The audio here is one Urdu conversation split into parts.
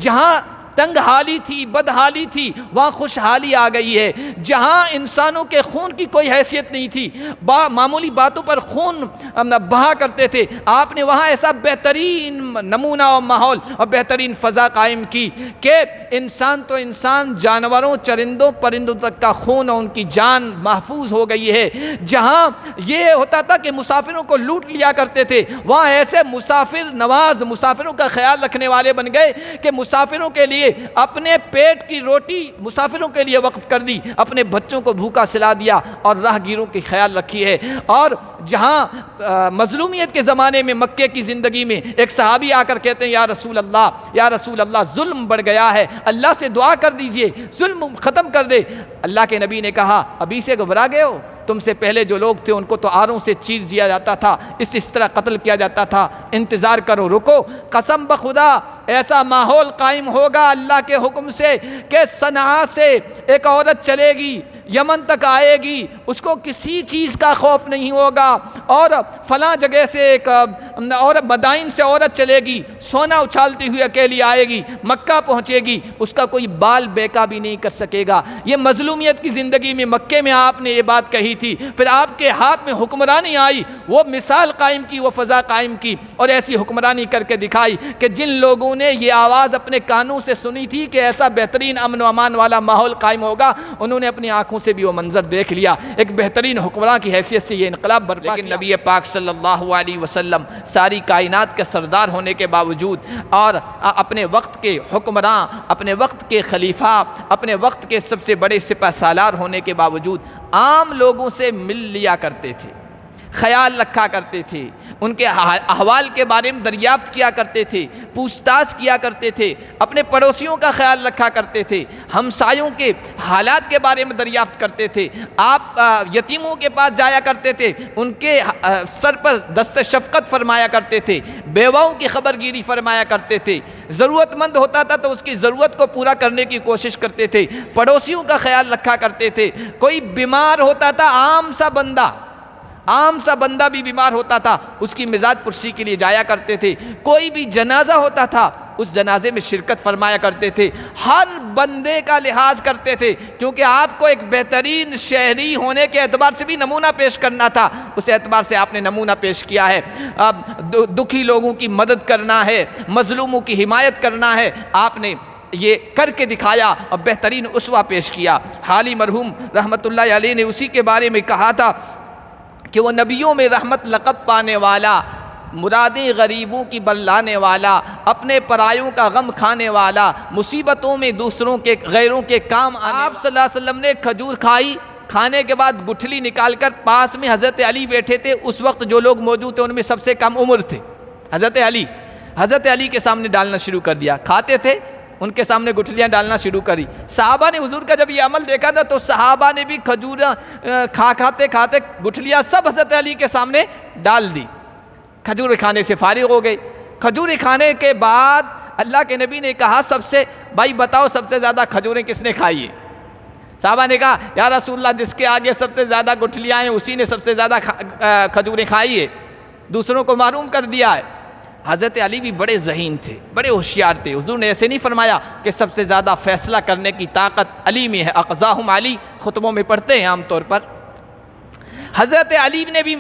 جہاں تنگ حالی تھی، بدحالی تھی، وہاں خوشحالی آ گئی ہے۔ جہاں انسانوں کے خون کی کوئی حیثیت نہیں تھی، معمولی باتوں پر خون بہا کرتے تھے، آپ نے وہاں ایسا بہترین نمونہ اور ماحول اور بہترین فضا قائم کی کہ انسان تو انسان، جانوروں، چرندوں، پرندوں تک کا خون اور ان کی جان محفوظ ہو گئی ہے۔ جہاں یہ ہوتا تھا کہ مسافروں کو لوٹ لیا کرتے تھے، وہاں ایسے مسافر نواز، مسافروں کا خیال رکھنے والے بن گئے کہ مسافروں کے لیے اپنے پیٹ کی روٹی مسافروں کے لیے وقف کر دی، اپنے بچوں کو بھوکا سلا دیا اور راہگیروں کی خیال رکھی ہے۔ اور جہاں مظلومیت کے زمانے میں مکے کی زندگی میں ایک صحابی آ کر کہتے ہیں یا رسول اللہ ظلم بڑھ گیا ہے، اللہ سے دعا کر دیجئے ظلم ختم کر دے۔ اللہ کے نبی نے کہا ابھی سے گھبرا گئے ہو؟ تم سے پہلے جو لوگ تھے ان کو تو آروں سے چیر دیا جاتا تھا، اس طرح قتل کیا جاتا تھا، انتظار کرو، رکو۔ قسم بخدا ایسا ماحول قائم ہوگا اللہ کے حکم سے کہ صنعاء سے ایک عورت چلے گی، یمن تک آئے گی، اس کو کسی چیز کا خوف نہیں ہوگا، اور فلاں جگہ سے ایک اور مدائن سے عورت چلے گی، سونا اچھالتی ہوئی اکیلی آئے گی، مکہ پہنچے گی، اس کا کوئی بال بیکا بھی نہیں کر سکے گا۔ یہ مظلومیت کی زندگی میں مکے میں آپ نے یہ بات کہی تھی، پھر آپ کے ہاتھ میں حکمرانی آئی، وہ مثال قائم کی، وہ فضا قائم کی، اور ایسی حکمرانی کر کے دکھائی کہ جن لوگوں نے یہ آواز اپنے کانوں سے سنی تھی کہ ایسا بہترین امن و امان والا ماحول قائم ہوگا، انہوں نے اپنی آنکھوں سے بھی وہ منظر دیکھ لیا۔ ایک بہترین حکمراں کی حیثیت سے یہ انقلاب برپا کیا۔ لیکن نبی پاک صلی اللہ علیہ وسلم ساری کائنات کے سردار ہونے کے باوجود اور اپنے وقت کے حکمراں، اپنے وقت کے خلیفہ، اپنے وقت کے سب سے بڑے سپہ سالار ہونے کے باوجود عام لوگوں سے مل لیا کرتے تھے، خیال رکھا کرتے تھے، ان کے احوال کے بارے میں دریافت کیا کرتے تھے، پوچھ تاچھ کیا کرتے تھے، اپنے پڑوسیوں کا خیال رکھا کرتے تھے، ہمسایوں کے حالات کے بارے میں دریافت کرتے تھے۔ آپ یتیموں کے پاس جایا کرتے تھے، ان کے سر پر دست شفقت فرمایا کرتے تھے، بیواؤں کی خبر گیری فرمایا کرتے تھے، ضرورت مند ہوتا تھا تو اس کی ضرورت کو پورا کرنے کی کوشش کرتے تھے، پڑوسیوں کا خیال رکھا کرتے تھے۔ کوئی بیمار ہوتا تھا، عام سا بندہ بھی بیمار ہوتا تھا، اس کی مزاج پرسی کے لیے جایا کرتے تھے۔ کوئی بھی جنازہ ہوتا تھا، اس جنازے میں شرکت فرمایا کرتے تھے، ہر بندے کا لحاظ کرتے تھے، کیونکہ آپ کو ایک بہترین شہری ہونے کے اعتبار سے بھی نمونہ پیش کرنا تھا، اس اعتبار سے آپ نے نمونہ پیش کیا ہے۔ دکھی لوگوں کی مدد کرنا ہے، مظلوموں کی حمایت کرنا ہے، آپ نے یہ کر کے دکھایا اور بہترین اسوہ پیش کیا۔ حالی مرحوم رحمت اللہ علیہ نے اسی کے بارے میں کہا تھا کہ وہ نبیوں میں رحمت لقب پانے والا، مرادیں غریبوں کی بللانے والا، اپنے پرایوں کا غم کھانے والا، مصیبتوں میں دوسروں کے غیروں کے کام آنے والا۔ آپ صلی اللہ علیہ وسلم نے کھجور کھائی، کھانے کے بعد گٹھلی نکال کر پاس میں حضرت علی بیٹھے تھے، اس وقت جو لوگ موجود تھے ان میں سب سے کم عمر تھے حضرت علی کے سامنے ڈالنا شروع کر دیا، کھاتے تھے ان کے سامنے گٹھلیاں ڈالنا شروع کری۔ صحابہ نے حضور کا جب یہ عمل دیکھا تھا تو صحابہ نے بھی کھجور کھاتے گٹھلیاں سب حضرت علی کے سامنے ڈال دی، کھجور کھانے سے فارغ ہو گئے۔ کھجور کھانے کے بعد اللہ کے نبی نے کہا بھائی بتاؤ سب سے زیادہ کھجوریں کس نے کھائی ہے؟ صحابہ نے کہا یا رسول اللہ جس کے آگے سب سے زیادہ گٹھلیاں ہیں اسی نے سب سے زیادہ کھجوریں کھائی ہے، دوسروں کو معلوم کر دیا ہے۔ حضرت علی بھی بڑے ذہین تھے، بڑے ہوشیار تھے۔ حضور نے ایسے نہیں فرمایا کہ سب سے زیادہ فیصلہ کرنے کی طاقت علی میں ہے، اقضاہم علی خطبوں میں پڑھتے ہیں عام طور پر۔ حضرت علی نے بھی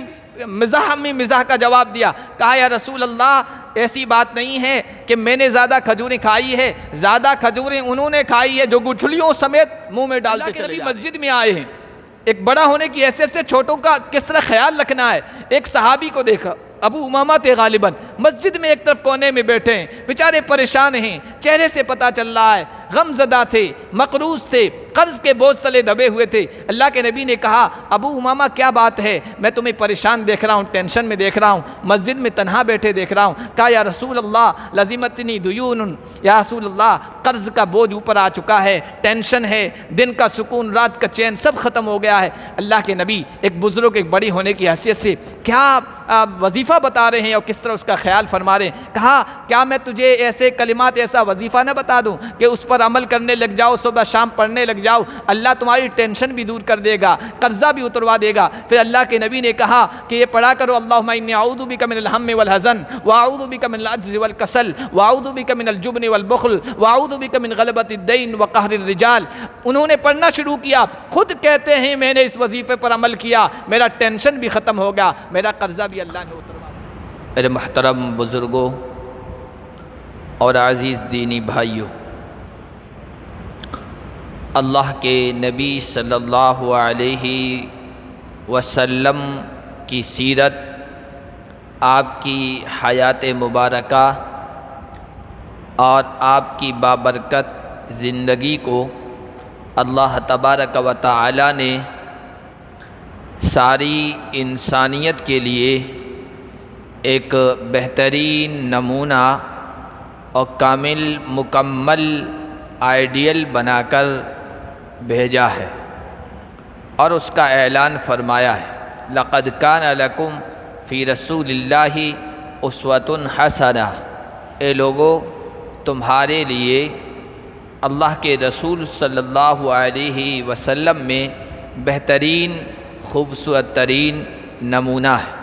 مزاح کا جواب دیا، کہا یا رسول اللہ ایسی بات نہیں ہے کہ میں نے زیادہ کھجوریں کھائی ہے، زیادہ کھجوریں انہوں نے کھائی ہے جو گٹھلیوں سمیت منہ میں ڈالتے چلے جاتے۔ مسجد میں آئے ہیں، ایک بڑا ہونے کی حیثیت سے چھوٹوں کا کس طرح خیال رکھنا ہے۔ ایک صحابی کو دیکھا، ابو امامہ تھے غالباً، مسجد میں ایک طرف کونے میں بیٹھے ہیں، بیچارے پریشان ہیں، چہرے سے پتہ چل رہا ہے غم زدہ تھے، مقروض تھے، قرض کے بوجھ تلے دبے ہوئے تھے۔ اللہ کے نبی نے کہا ابو امامہ کیا بات ہے، میں تمہیں پریشان دیکھ رہا ہوں، ٹینشن میں دیکھ رہا ہوں، مسجد میں تنہا بیٹھے دیکھ رہا ہوں۔ کہا یا رسول اللہ لزمتنی دیون، یا رسول اللہ قرض کا بوجھ اوپر آ چکا ہے، ٹینشن ہے، دن کا سکون رات کا چین سب ختم ہو گیا ہے۔ اللہ کے نبی ایک بزرگ، ایک بڑی ہونے کی حیثیت سے کیا وظیفہ بتا رہے ہیں اور کس طرح اس کا خیال فرما رہے ہیں۔ کہا کیا میں تجھے ایسے کلمات، ایسا وظیفہ نہ بتا دوں کہ اس پر پر عمل کرنے لگ جاؤ، صبح شام پڑھنے لگ جاؤ، اللہ تمہاری ٹینشن بھی دور کر دے گا، قرضہ بھی اتروا دے گا۔ پھر اللہ کے نبی نے کہا کہ یہ پڑھا کرو، اللہم انی اعوذ بک من الہم والحزن واعوذ بک من العجز والکسل واعوذ بک من الجبن والبخل واعوذ بک من غلبۃ الدین وقہر الرجال۔ انہوں نے پڑھنا شروع کیا، خود کہتے ہیں میں نے اس وظیفے پر عمل کیا، میرا ٹینشن بھی ختم ہو گیا، میرا قرضہ بھی اللہ نے اتروا دیا۔ میرے محترم بزرگوں اور عزیز دینی بھائیوں، اللہ کے نبی صلی اللہ علیہ وسلم کی سیرت، آپ کی حیات مبارکہ اور آپ کی بابرکت زندگی کو اللہ تبارک و تعالی نے ساری انسانیت کے لیے ایک بہترین نمونہ اور کامل مکمل آئیڈیل بنا کر بھیجا ہے، اور اس کا اعلان فرمایا ہے، لقد کان لکم فی رسول اللہ اسوۃ حسنہ۔ اے لوگو، تمہارے لیے اللہ کے رسول صلی اللہ علیہ وسلم میں بہترین خوبصورت ترین نمونہ ہے۔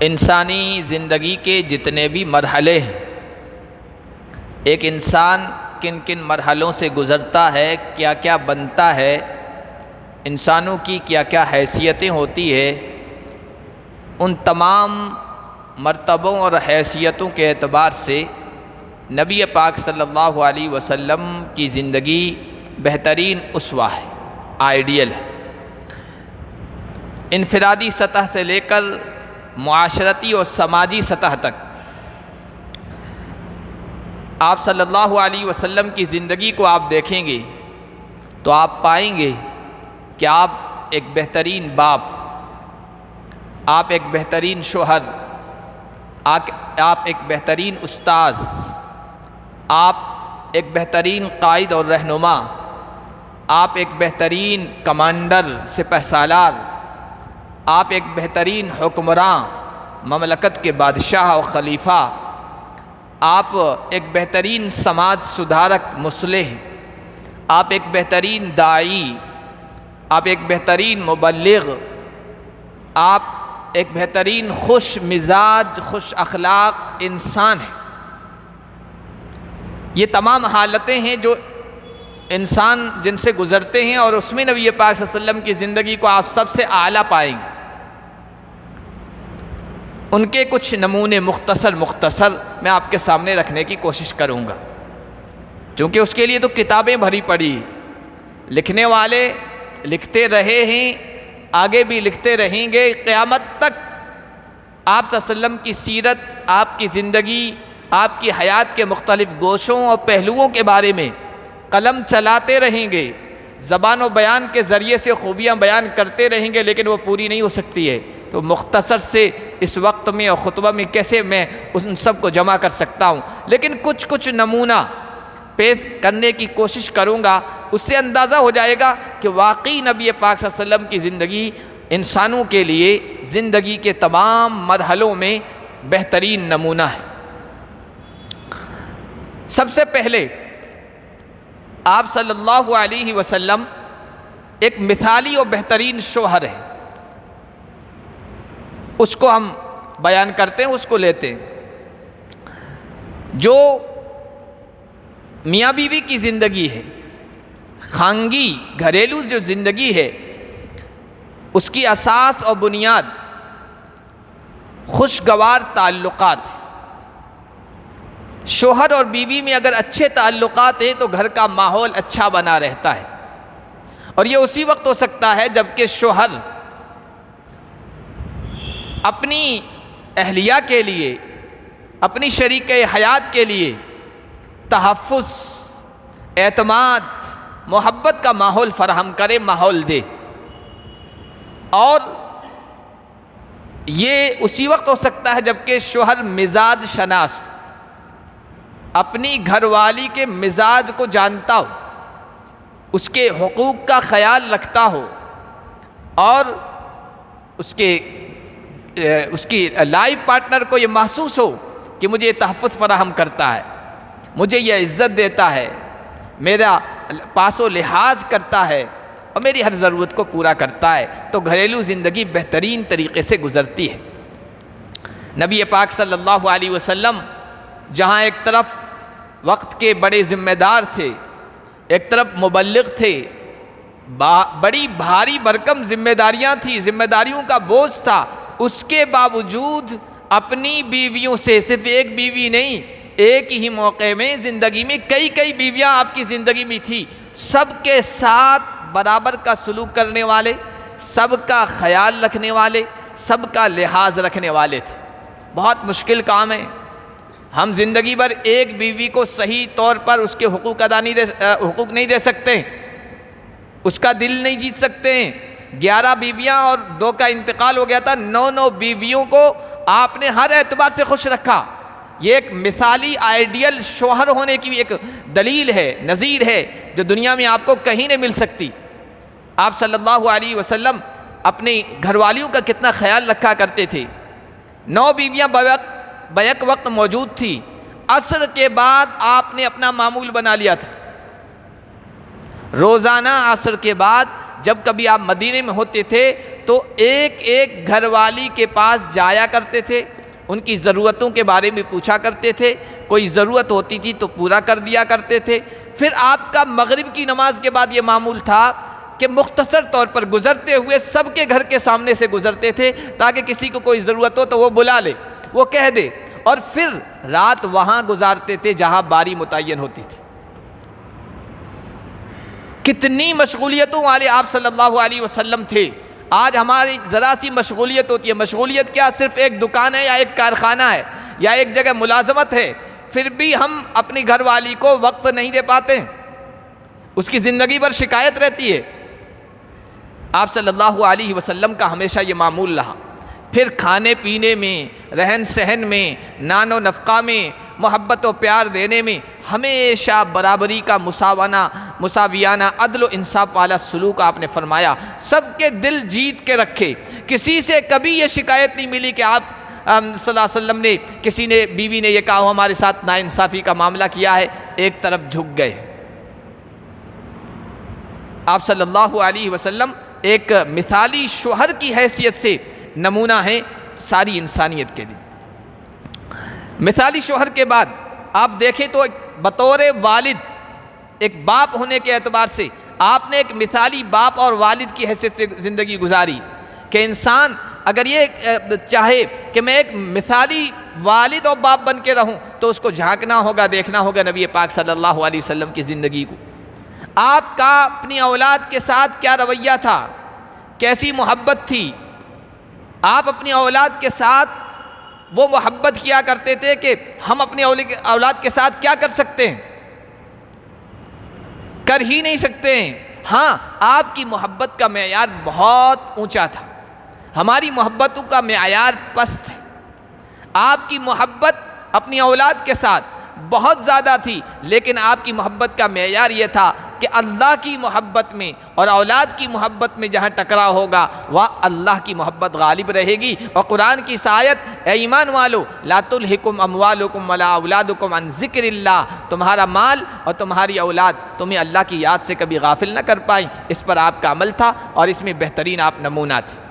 انسانی زندگی کے جتنے بھی مرحلے ہیں، ایک انسان کن کن مرحلوں سے گزرتا ہے، کیا کیا بنتا ہے، انسانوں کی کیا کیا حیثیتیں ہوتی ہے، ان تمام مرتبوں اور حیثیتوں کے اعتبار سے نبی پاک صلی اللہ علیہ وسلم کی زندگی بہترین اسوہ ہے، آئیڈیل ہے۔ انفرادی سطح سے لے کر معاشرتی اور سماجی سطح تک آپ صلی اللہ علیہ وسلم کی زندگی کو آپ دیکھیں گے تو آپ پائیں گے کہ آپ ایک بہترین باپ، آپ ایک بہترین شوہر، آپ ایک بہترین استاذ، آپ ایک بہترین قائد اور رہنما، آپ ایک بہترین کمانڈر سپہ سالار، آپ ایک بہترین حکمراں، مملکت کے بادشاہ اور خلیفہ، آپ ایک بہترین سماج سدھارک مصلح، آپ ایک بہترین داعی، آپ ایک بہترین مبلغ، آپ ایک بہترین خوش مزاج خوش اخلاق انسان ہیں۔ یہ تمام حالتیں ہیں جو انسان جن سے گزرتے ہیں، اور اس میں نبی پاک صلی اللہ علیہ وسلم کی زندگی کو آپ سب سے اعلیٰ پائیں گے۔ ان کے کچھ نمونے مختصر میں آپ کے سامنے رکھنے کی کوشش کروں گا، چونکہ اس کے لیے تو کتابیں بھری پڑی ہیں، لکھنے والے لکھتے رہے ہیں، آگے بھی لکھتے رہیں گے قیامت تک۔ آپ صلی اللہ علیہ وسلم کی سیرت، آپ کی زندگی، آپ کی حیات کے مختلف گوشوں اور پہلوؤں کے بارے میں قلم چلاتے رہیں گے، زبان و بیان کے ذریعے سے خوبیاں بیان کرتے رہیں گے، لیکن وہ پوری نہیں ہو سکتی ہے۔ تو مختصر سے اس وقت میں اور خطبہ میں کیسے میں ان سب کو جمع کر سکتا ہوں، لیکن کچھ نمونہ پیش کرنے کی کوشش کروں گا، اس سے اندازہ ہو جائے گا کہ واقعی نبی پاک صلی اللہ علیہ وسلم کی زندگی انسانوں کے لیے زندگی کے تمام مرحلوں میں بہترین نمونہ ہے۔ سب سے پہلے آپ صلی اللہ علیہ وسلم ایک مثالی اور بہترین شوہر ہیں، اس کو ہم بیان کرتے ہیں، اس کو لیتے ہیں۔ جو میاں بیوی کی زندگی ہے، خانگی گھریلو جو زندگی ہے، اس کی اساس اور بنیاد خوشگوار تعلقات ہیں۔ شوہر اور بیوی میں اگر اچھے تعلقات ہیں تو گھر کا ماحول اچھا بنا رہتا ہے، اور یہ اسی وقت ہو سکتا ہے جب کہ شوہر اپنی اہلیہ کے لیے، اپنی شریک حیات کے لیے تحفظ، اعتماد، محبت کا ماحول فراہم کرے، ماحول دے۔ اور یہ اسی وقت ہو سکتا ہے جب کہ شوہر مزاج شناس، اپنی گھر والی کے مزاج کو جانتا ہو، اس کے حقوق کا خیال رکھتا ہو، اور اس کی لائف پارٹنر کو یہ محسوس ہو کہ مجھے یہ تحفظ فراہم کرتا ہے۔ مجھے یہ عزت دیتا ہے، میرا پاس و لحاظ کرتا ہے اور میری ہر ضرورت کو پورا کرتا ہے، تو گھریلو زندگی بہترین طریقے سے گزرتی ہے۔ نبی پاک صلی اللہ علیہ وسلم جہاں ایک طرف وقت کے بڑے ذمہ دار تھے، ایک طرف مبلغ تھے، بڑی بھاری بھرکم ذمہ داریاں تھیں، ذمہ داریوں کا بوجھ تھا، اس کے باوجود اپنی بیویوں سے، صرف ایک بیوی نہیں، ایک ہی موقع میں زندگی میں کئی بیویاں آپ کی زندگی میں تھی، سب کے ساتھ برابر کا سلوک کرنے والے، سب کا خیال رکھنے والے، سب کا لحاظ رکھنے والے تھے۔ بہت مشکل کام ہے، ہم زندگی بھر ایک بیوی کو صحیح طور پر اس کے حقوق نہیں دے سکتے، اس کا دل نہیں جیت سکتے۔ 11 بیویاں اور 2 کا انتقال ہو گیا تھا، 9 بیویوں کو آپ نے ہر اعتبار سے خوش رکھا۔ یہ ایک مثالی آئیڈیل شوہر ہونے کی بھی ایک دلیل ہے، نظیر ہے، جو دنیا میں آپ کو کہیں نہیں مل سکتی۔ آپ صلی اللہ علیہ وسلم اپنی گھر والیوں کا کتنا خیال رکھا کرتے تھے۔ 9 بیویاں بیک وقت موجود تھی، عصر کے بعد آپ نے اپنا معمول بنا لیا تھا، روزانہ عصر کے بعد جب کبھی آپ مدینے میں ہوتے تھے تو ایک گھر والی کے پاس جایا کرتے تھے، ان کی ضرورتوں کے بارے میں پوچھا کرتے تھے، کوئی ضرورت ہوتی تھی تو پورا کر دیا کرتے تھے۔ پھر آپ کا مغرب کی نماز کے بعد یہ معمول تھا کہ مختصر طور پر گزرتے ہوئے سب کے گھر کے سامنے سے گزرتے تھے، تاکہ کسی کو کوئی ضرورت ہو تو وہ بلا لے، وہ کہہ دے، اور پھر رات وہاں گزارتے تھے جہاں باری متعین ہوتی تھی۔ کتنی مشغولیتوں والے آپ صلی اللہ علیہ وسلم تھے۔ آج ہماری ذرا سی مشغولیت ہوتی ہے، مشغولیت کیا صرف ایک دکان ہے یا ایک کارخانہ ہے یا ایک جگہ ملازمت ہے، پھر بھی ہم اپنی گھر والی کو وقت نہیں دے پاتے، اس کی زندگی بھر شکایت رہتی ہے۔ آپ صلی اللہ علیہ وسلم کا ہمیشہ یہ معمول رہا۔ پھر کھانے پینے میں، رہن سہن میں، نان و نفقہ میں، محبت و پیار دینے میں ہمیشہ برابری کا مساویانہ عدل و انصاف والا سلوک آپ نے فرمایا، سب کے دل جیت کے رکھے۔ کسی سے کبھی یہ شکایت نہیں ملی کہ آپ صلی اللہ علیہ وسلم نے، کسی نے، بیوی نے یہ کہا ہمارے ساتھ ناانصافی کا معاملہ کیا ہے، ایک طرف جھک گئے۔ آپ صلی اللہ علیہ وسلم ایک مثالی شوہر کی حیثیت سے نمونہ ہیں ساری انسانیت کے لیے۔ مثالی شوہر کے بعد آپ دیکھیں تو بطور والد، ایک باپ ہونے کے اعتبار سے آپ نے ایک مثالی باپ اور والد کی حیثیت سے زندگی گزاری، کہ انسان اگر یہ چاہے کہ میں ایک مثالی والد اور باپ بن کے رہوں تو اس کو جھانکنا ہوگا، دیکھنا ہوگا نبی پاک صلی اللہ علیہ وسلم کی زندگی کو۔ آپ کا اپنی اولاد کے ساتھ کیا رویہ تھا، کیسی محبت تھی۔ آپ اپنی اولاد کے ساتھ وہ محبت کیا کرتے تھے کہ ہم اپنی اولاد کے ساتھ کیا کر سکتے ہیں، کر ہی نہیں سکتے ہیں۔ ہاں، آپ کی محبت کا معیار بہت اونچا تھا، ہماری محبتوں کا معیار پست ہے۔ آپ کی محبت اپنی اولاد کے ساتھ بہت زیادہ تھی، لیکن آپ کی محبت کا معیار یہ تھا کہ اللہ کی محبت میں اور اولاد کی محبت میں جہاں ٹکراؤ ہوگا وہاں اللہ کی محبت غالب رہے گی۔ اور قرآن کی آیت، اے ایمان والو لا تلہکم اموالکم ولا اولادکم عن ذکر اللہ، تمہارا مال اور تمہاری اولاد تمہیں اللہ کی یاد سے کبھی غافل نہ کر پائیں۔ اس پر آپ کا عمل تھا اور اس میں بہترین آپ نمونہ تھے۔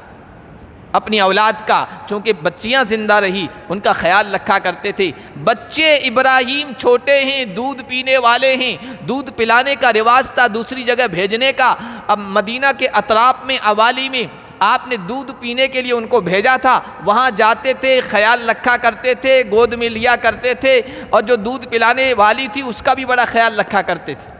اپنی اولاد کا، چونکہ بچیاں زندہ رہی، ان کا خیال رکھا کرتے تھے۔ بچے ابراہیم چھوٹے ہیں، دودھ پینے والے ہیں، دودھ پلانے کا رواج تھا دوسری جگہ بھیجنے کا۔ اب مدینہ کے اطراف میں، اوالی میں آپ نے دودھ پینے کے لیے ان کو بھیجا تھا، وہاں جاتے تھے، خیال رکھا کرتے تھے، گود میں لیا کرتے تھے، اور جو دودھ پلانے والی تھی اس کا بھی بڑا خیال رکھا کرتے تھے۔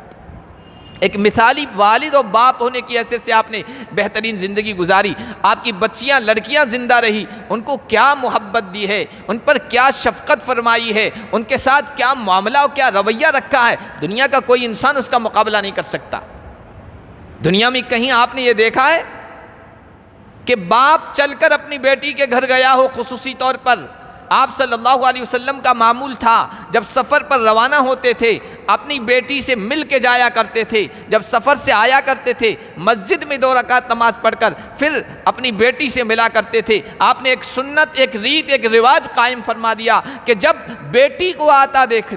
ایک مثالی والد اور باپ ہونے کی حیثیت سے آپ نے بہترین زندگی گزاری۔ آپ کی بچیاں، لڑکیاں زندہ رہی، ان کو کیا محبت دی ہے، ان پر کیا شفقت فرمائی ہے، ان کے ساتھ کیا معاملہ اور کیا رویہ رکھا ہے، دنیا کا کوئی انسان اس کا مقابلہ نہیں کر سکتا۔ دنیا میں کہیں آپ نے یہ دیکھا ہے کہ باپ چل کر اپنی بیٹی کے گھر گیا ہو؟ خصوصی طور پر آپ صلی اللہ علیہ وسلم کا معمول تھا، جب سفر پر روانہ ہوتے تھے اپنی بیٹی سے مل کے جایا کرتے تھے، جب سفر سے آیا کرتے تھے مسجد میں 2 رکعت نماز پڑھ کر پھر اپنی بیٹی سے ملا کرتے تھے۔ آپ نے ایک سنت، ایک ریت، ایک رواج قائم فرما دیا کہ جب بیٹی کو آتا دیکھ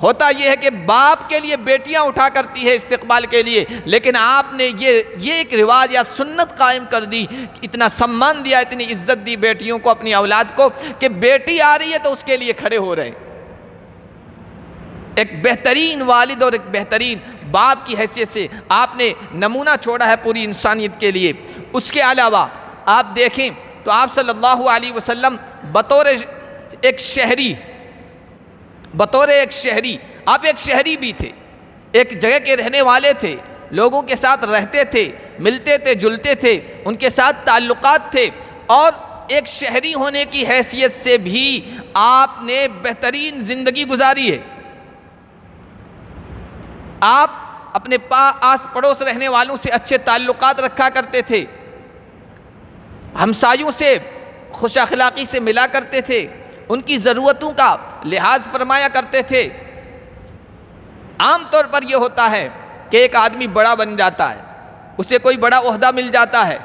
ہوتا یہ ہے کہ باپ کے لیے بیٹیاں اٹھا کرتی ہے استقبال کے لیے، لیکن آپ نے یہ ایک رواج یا سنت قائم کر دی، اتنا سمان دیا، اتنی عزت دی بیٹیوں کو، اپنی اولاد کو، کہ بیٹی آ رہی ہے تو اس کے لیے کھڑے ہو رہے۔ ایک بہترین والد اور ایک بہترین باپ کی حیثیت سے آپ نے نمونہ چھوڑا ہے پوری انسانیت کے لیے۔ اس کے علاوہ آپ دیکھیں تو آپ صلی اللہ علیہ وسلم بطور ایک شہری آپ ایک شہری بھی تھے، ایک جگہ کے رہنے والے تھے، لوگوں کے ساتھ رہتے تھے، ملتے تھے، جلتے تھے، ان کے ساتھ تعلقات تھے، اور ایک شہری ہونے کی حیثیت سے بھی آپ نے بہترین زندگی گزاری ہے۔ آپ اپنے آس پڑوس رہنے والوں سے اچھے تعلقات رکھا کرتے تھے، ہمسایوں سے خوش اخلاقی سے ملا کرتے تھے، ان کی ضرورتوں کا لحاظ فرمایا کرتے تھے۔ عام طور پر یہ ہوتا ہے کہ ایک آدمی بڑا بن جاتا ہے، اسے کوئی بڑا عہدہ مل جاتا ہے،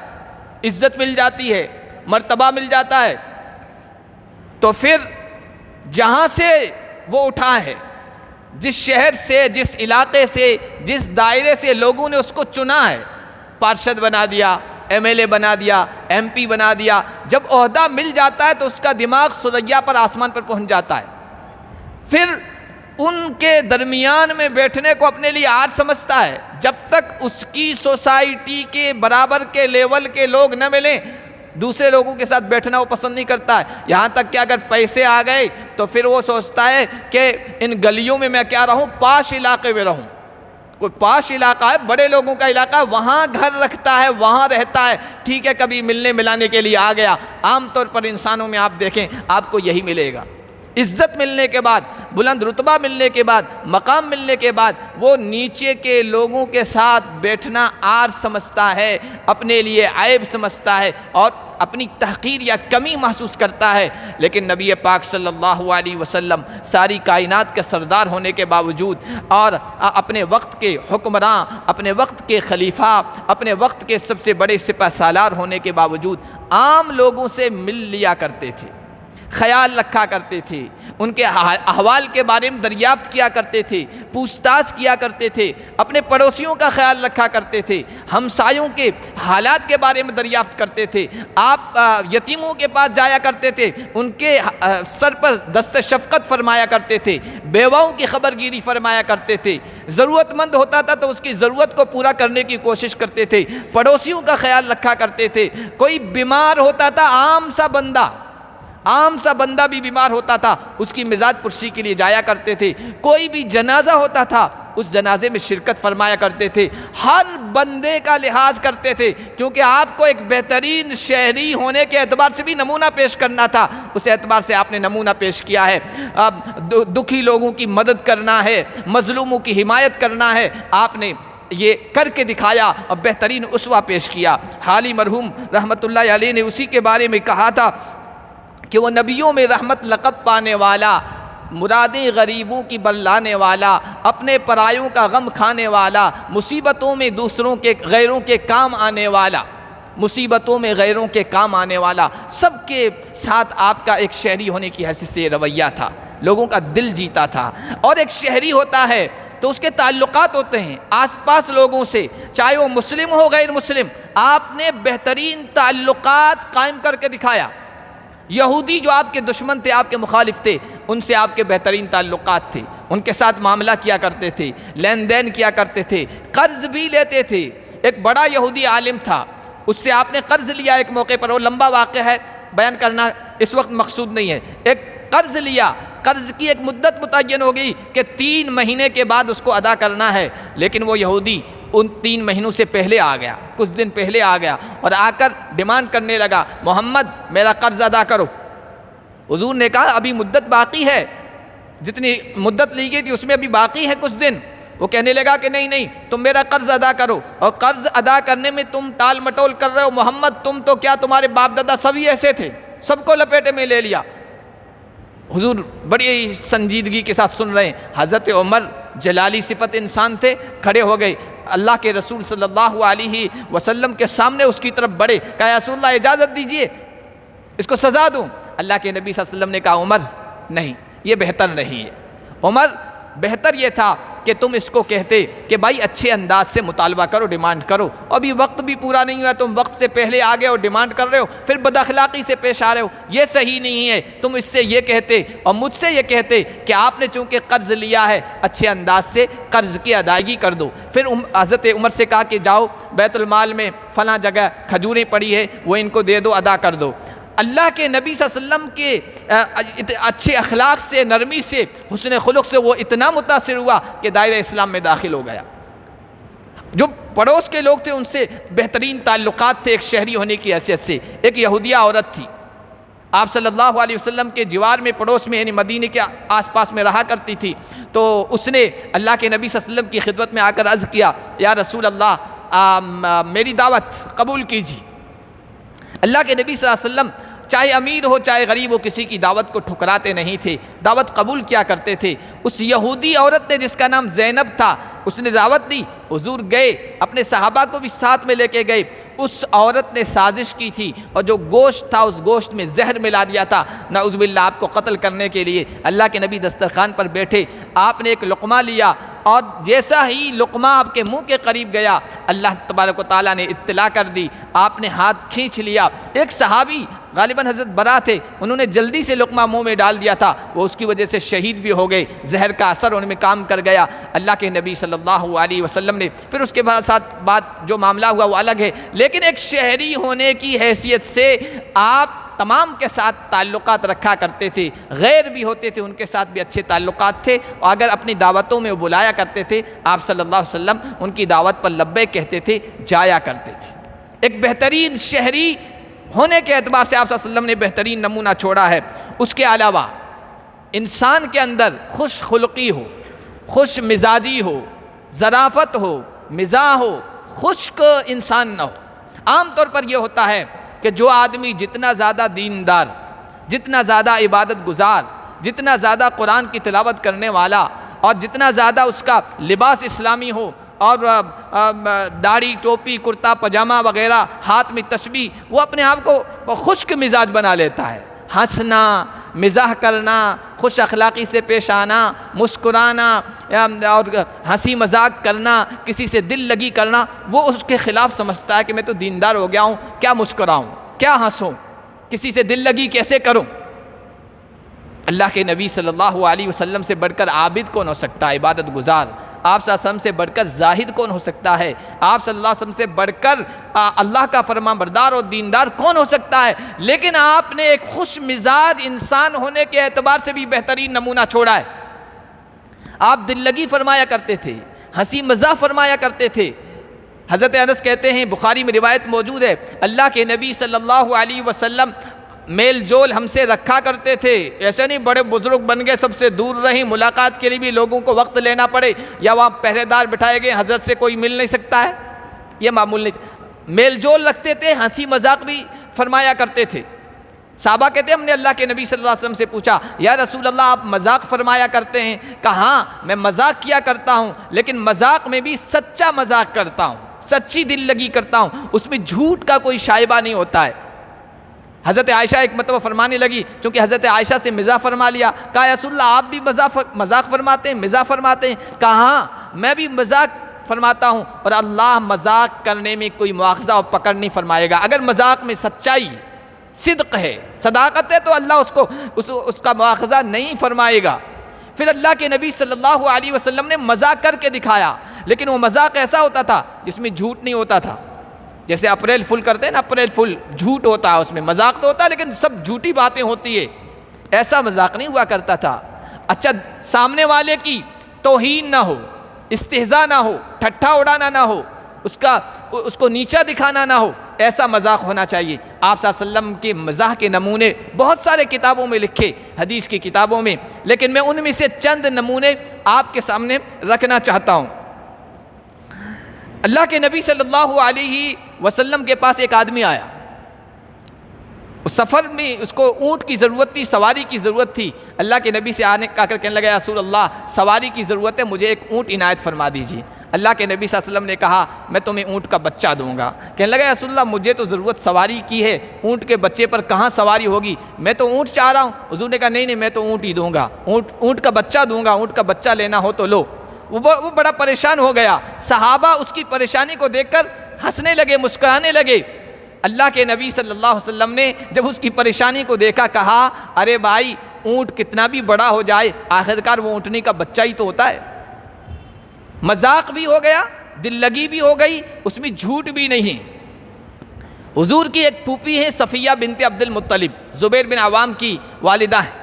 عزت مل جاتی ہے، مرتبہ مل جاتا ہے، تو پھر جہاں سے وہ اٹھا ہے، جس شہر سے، جس علاقے سے، جس دائرے سے لوگوں نے اس کو چنا ہے، پارشد بنا دیا، ایم ایل اے بنا دیا، ایم پی بنا دیا، جب عہدہ مل جاتا ہے تو اس کا دماغ ثریا پر، آسمان پر پہنچ جاتا ہے۔ پھر ان کے درمیان میں بیٹھنے کو اپنے لیے آر سمجھتا ہے، جب تک اس کی سوسائٹی کے برابر کے لیول کے لوگ نہ ملیں، دوسرے لوگوں کے ساتھ بیٹھنا وہ پسند نہیں کرتا ہے۔ یہاں تک کہ اگر پیسے آ گئے تو پھر وہ سوچتا ہے کہ ان گلیوں میں میں کیا رہوں، پاش علاقے میں رہوں۔ کوئی پاش علاقہ ہے، بڑے لوگوں کا علاقہ ہے، وہاں گھر رکھتا ہے، وہاں رہتا ہے، ٹھیک ہے کبھی ملنے ملانے کے لیے آ گیا۔ عام طور پر انسانوں میں آپ دیکھیں آپ کو یہی ملے گا، عزت ملنے کے بعد، بلند رتبہ ملنے کے بعد، مقام ملنے کے بعد وہ نیچے کے لوگوں کے ساتھ بیٹھنا آر سمجھتا ہے، اپنے لیے عیب سمجھتا ہے اور اپنی تحقیر یا کمی محسوس کرتا ہے۔ لیکن نبی پاک صلی اللہ علیہ وسلم ساری کائنات کا سردار ہونے کے باوجود اور اپنے وقت کے حکمراں، اپنے وقت کے خلیفہ، اپنے وقت کے سب سے بڑے سپہ سالار ہونے کے باوجود عام لوگوں سے مل لیا کرتے تھے، خیال رکھا کرتے تھے، ان کے احوال کے بارے میں دریافت کیا کرتے تھے، پوچھ تاچھ کیا کرتے تھے، اپنے پڑوسیوں کا خیال رکھا کرتے تھے، ہمسایوں کے حالات کے بارے میں دریافت کرتے تھے۔ آپ یتیموں کے پاس جایا کرتے تھے، ان کے سر پر دست شفقت فرمایا کرتے تھے، بیواؤں کی خبر گیری فرمایا کرتے تھے، ضرورت مند ہوتا تھا تو اس کی ضرورت کو پورا کرنے کی کوشش کرتے تھے، پڑوسیوں کا خیال رکھا کرتے تھے۔ کوئی بیمار ہوتا تھا، عام سا بندہ بھی بیمار ہوتا تھا، اس کی مزاج پرسی کے لیے جایا کرتے تھے۔ کوئی بھی جنازہ ہوتا تھا، اس جنازے میں شرکت فرمایا کرتے تھے، ہر بندے کا لحاظ کرتے تھے، کیونکہ آپ کو ایک بہترین شہری ہونے کے اعتبار سے بھی نمونہ پیش کرنا تھا، اس اعتبار سے آپ نے نمونہ پیش کیا ہے۔ دکھی لوگوں کی مدد کرنا ہے، مظلوموں کی حمایت کرنا ہے، آپ نے یہ کر کے دکھایا اور بہترین اسوہ پیش کیا۔ حالی مرحوم رحمت اللہ علیہ نے اسی کے بارے میں کہا تھا کہ وہ نبیوں میں رحمت لقب پانے والا، مرادیں غریبوں کی بللانے والا، اپنے پرایوں کا غم کھانے والا، مصیبتوں میں غیروں کے کام آنے والا، سب کے ساتھ آپ کا ایک شہری ہونے کی حیثیت سے رویہ تھا، لوگوں کا دل جیتا تھا۔ اور ایک شہری ہوتا ہے تو اس کے تعلقات ہوتے ہیں آس پاس لوگوں سے، چاہے وہ مسلم ہو غیر مسلم، آپ نے بہترین تعلقات قائم کر کے دکھایا۔ یہودی جو آپ کے دشمن تھے، آپ کے مخالف تھے، ان سے آپ کے بہترین تعلقات تھے، ان کے ساتھ معاملہ کیا کرتے تھے، لین دین کیا کرتے تھے، قرض بھی لیتے تھے۔ ایک بڑا یہودی عالم تھا، اس سے آپ نے قرض لیا ایک موقع پر، وہ لمبا واقعہ ہے، بیان کرنا اس وقت مقصود نہیں ہے۔ ایک قرض لیا، قرض کی ایک مدت متعین ہو گئی کہ 3 مہینے کے بعد اس کو ادا کرنا ہے، لیکن وہ یہودی ان 3 مہینوں سے پہلے آ گیا، کچھ دن پہلے آ گیا اور آ کر ڈیمانڈ کرنے لگا، محمد میرا قرض ادا کرو۔ حضور نے کہا ابھی مدت باقی ہے، جتنی مدت لی گئی تھی اس میں ابھی باقی ہے کچھ دن۔ وہ کہنے لگا کہ نہیں تم میرا قرض ادا کرو، اور قرض ادا کرنے میں تم ٹال مٹول کر رہے ہو، محمد تم تو کیا تمہارے باپ دادا سبھی ایسے تھے، سب کو لپیٹے میں لے لیا۔ حضور بڑی سنجیدگی کے ساتھ سن رہے ہیں۔ حضرت عمر جلالی صفت انسان تھے، کھڑے ہو گئے، اللہ کے رسول صلی اللہ علیہ وسلم کے سامنے اس کی طرف بڑھے، کہا یا رسول اللہ اجازت دیجئے اس کو سزا دوں۔ اللہ کے نبی صلی اللہ علیہ وسلم نے کہا عمر نہیں، یہ بہتر نہیں ہے۔ عمر بہتر یہ تھا کہ تم اس کو کہتے کہ بھائی اچھے انداز سے مطالبہ کرو، ڈیمانڈ کرو، ابھی وقت بھی پورا نہیں ہوا، تم وقت سے پہلے آ گئے اور ڈیمانڈ کر رہے ہو، پھر بد اخلاقی سے پیش آ رہے ہو، یہ صحیح نہیں ہے۔ تم اس سے یہ کہتے اور مجھ سے یہ کہتے کہ آپ نے چونکہ قرض لیا ہے اچھے انداز سے قرض کی ادائیگی کر دو۔ پھر حضرت عمر سے کہا کہ جاؤ بیت المال میں فلاں جگہ کھجوریں پڑی ہے، وہ ان کو دے دو، ادا کر دو۔ اللہ کے نبی صلی اللہ علیہ وسلم کے اچھے اخلاق سے، نرمی سے، حسن خلق سے وہ اتنا متاثر ہوا کہ دائرہ اسلام میں داخل ہو گیا۔ جو پڑوس کے لوگ تھے ان سے بہترین تعلقات تھے ایک شہری ہونے کی حیثیت سے۔ ایک یہودیہ عورت تھی، آپ صلی اللہ علیہ وسلم کے جوار میں، پڑوس میں، یعنی مدینے کے آس پاس میں رہا کرتی تھی۔ تو اس نے اللہ کے نبی صلی اللہ علیہ وسلم کی خدمت میں آ کر عرض کیا، یا رسول اللہ میری دعوت قبول کیجیے۔ اللہ کے نبی صلی اللہ علیہ وسلم چاہے امیر ہو چاہے غریب ہو کسی کی دعوت کو ٹھکراتے نہیں تھے، دعوت قبول کیا کرتے تھے۔ اس یہودی عورت نے جس کا نام زینب تھا، اس نے دعوت دی، حضور گئے، اپنے صحابہ کو بھی ساتھ میں لے کے گئے۔ اس عورت نے سازش کی تھی اور جو گوشت تھا اس گوشت میں زہر ملا دیا تھا، نعوذ باللہ آپ کو قتل کرنے کے لیے۔ اللہ کے نبی دسترخوان پر بیٹھے، آپ نے ایک لقمہ لیا اور جیسا ہی لقمہ آپ کے منہ کے قریب گیا، اللہ تبارک و تعالیٰ نے اطلاع کر دی، آپ نے ہاتھ کھینچ لیا۔ ایک صحابی غالباً حضرت برا تھے، انہوں نے جلدی سے لقمہ منہ میں ڈال دیا تھا، وہ اس کی وجہ سے شہید بھی ہو گئے، زہر کا اثر ان میں کام کر گیا۔ اللہ کے نبی صلی اللہ علیہ وسلم نے پھر اس کے ساتھ بات جو معاملہ ہوا وہ الگ ہے، لیکن ایک شہری ہونے کی حیثیت سے آپ تمام کے ساتھ تعلقات رکھا کرتے تھے، غیر بھی ہوتے تھے ان کے ساتھ بھی اچھے تعلقات تھے، اور اگر اپنی دعوتوں میں وہ بلایا کرتے تھے آپ صلی اللہ علیہ وسلم ان کی دعوت پر لبیک کہتے تھے، جایا کرتے تھے۔ ایک بہترین شہری ہونے کے اعتبار سے آپ صلی اللہ علیہ وسلم نے بہترین نمونہ چھوڑا ہے۔ اس کے علاوہ انسان کے اندر خوش خلقی ہو، خوش مزاجی ہو، ظرافت ہو، مزاح ہو، خشک انسان نہ ہو۔ عام طور پر یہ ہوتا ہے کہ جو آدمی جتنا زیادہ دیندار، جتنا زیادہ عبادت گزار، جتنا زیادہ قرآن کی تلاوت کرنے والا، اور جتنا زیادہ اس کا لباس اسلامی ہو اور داڑھی، ٹوپی، کرتا پجامہ وغیرہ، ہاتھ میں تسبیح، وہ اپنے آپ کو خشک مزاج بنا لیتا ہے۔ ہنسنا، مزاح کرنا، خوش اخلاقی سے پیش آنا، مسکرانا اور ہنسی مذاق کرنا، کسی سے دل لگی کرنا، وہ اس کے خلاف سمجھتا ہے کہ میں تو دیندار ہو گیا ہوں، کیا مسکراؤں، کیا ہنسوں، کسی سے دل لگی کیسے کروں۔ اللہ کے نبی صلی اللہ علیہ وسلم سے بڑھ کر عابد کون ہو سکتا ہے، عبادت گزار۔ آپ صلی اللہ علیہ وسلم سے بڑھ کر زاہد کون ہو سکتا ہے، آپ صلی اللہ علیہ وسلم سے بڑھ کر اللہ کا فرمان بردار اور دیندار کون ہو سکتا ہے۔ لیکن آپ نے ایک خوش مزاج انسان ہونے کے اعتبار سے بھی بہترین نمونہ چھوڑا ہے۔ آپ دل لگی فرمایا کرتے تھے، ہنسی مزاح فرمایا کرتے تھے۔ حضرت انس کہتے ہیں، بخاری میں روایت موجود ہے، اللہ کے نبی صلی اللہ علیہ وسلم میل جول ہم سے رکھا کرتے تھے، ایسے نہیں بڑے بزرگ بن گئے سب سے دور رہیں، ملاقات کے لیے بھی لوگوں کو وقت لینا پڑے، یا وہاں پہرے دار بٹھائے گئے حضرت سے کوئی مل نہیں سکتا ہے، یہ معمول نہیں۔ میل جول رکھتے تھے، ہنسی مذاق بھی فرمایا کرتے تھے۔ صحابہ کہتے ہیں ہم نے اللہ کے نبی صلی اللہ علیہ وسلم سے پوچھا، یا رسول اللہ آپ مذاق فرمایا کرتے ہیں؟ کہا ہاں میں مذاق کیا کرتا ہوں، لیکن مذاق میں بھی سچا مذاق کرتا ہوں، سچی دل لگی کرتا ہوں، اس میں جھوٹ کا کوئی شائبہ نہیں ہوتا ہے۔ حضرت عائشہ ایک مرتبہ فرمانے لگی، چونکہ حضرت عائشہ سے مزاح فرما لیا، کہا یا رسول اللہ آپ بھی مذاق فرماتے ہیں، مزاح فرماتے ہیں؟ کہا ہاں میں بھی مذاق فرماتا ہوں، اور اللہ مذاق کرنے میں کوئی مواخذہ اور پکڑ نہیں فرمائے گا۔ اگر مذاق میں سچائی، صدق ہے، صداقت ہے، تو اللہ اس کا مواخذہ نہیں فرمائے گا۔ پھر اللہ کے نبی صلی اللہ علیہ وسلم نے مذاق کر کے دکھایا، لیکن وہ مذاق ایسا ہوتا تھا جس میں جھوٹ نہیں ہوتا تھا۔ جیسے اپریل فل کرتے ہیں نا، اپریل فل جھوٹ ہوتا ہے، اس میں مذاق تو ہوتا ہے لیکن سب جھوٹی باتیں ہوتی ہے، ایسا مذاق نہیں ہوا کرتا تھا۔ اچھا سامنے والے کی توہین نہ ہو، استہزاء نہ ہو، ٹھٹھا اڑانا نہ ہو، اس کو نیچا دکھانا نہ ہو، ایسا مذاق ہونا چاہیے۔ آپ صلی اللہ علیہ وسلم کے مزاح کے نمونے بہت سارے کتابوں میں لکھے، حدیث کی کتابوں میں، لیکن میں ان میں سے چند نمونے آپ کے سامنے رکھنا چاہتا ہوں۔ اللہ کے نبی صلی اللہ علیہ وسلم کے پاس ایک آدمی آیا، اس سفر میں اس کو اونٹ کی ضرورت تھی، سواری کی ضرورت تھی۔ اللہ کے نبی سے آنے کا کر کہنے لگا یا رسول اللہ سواری کی ضرورت ہے، مجھے ایک اونٹ عنایت فرما دیجیے۔ اللہ کے نبی صلی اللہ علیہ وسلم نے کہا میں تمہیں اونٹ کا بچہ دوں گا۔ کہنے لگا یا رسول اللہ مجھے تو ضرورت سواری کی ہے، اونٹ کے بچے پر کہاں سواری ہوگی، میں تو اونٹ چاہ رہا ہوں۔ حضور نے کہا نہیں میں تو اونٹ ہی دوں گا، اونٹ کا بچہ دوں گا، اونٹ کا بچہ لینا ہو تو لو۔ وہ بڑا پریشان ہو گیا۔ صحابہ اس کی پریشانی کو دیکھ کر ہنسنے لگے، مسکرانے لگے۔ اللہ کے نبی صلی اللہ علیہ وسلم نے جب اس کی پریشانی کو دیکھا کہا ارے بھائی اونٹ کتنا بھی بڑا ہو جائے آخرکار وہ اونٹنی کا بچہ ہی تو ہوتا ہے۔ مذاق بھی ہو گیا، دل لگی بھی ہو گئی، اس میں جھوٹ بھی نہیں۔ حضور کی ایک پھوپھی ہے صفیہ بنت عبد المطلب، زبیر بن عوام کی والدہ ہے،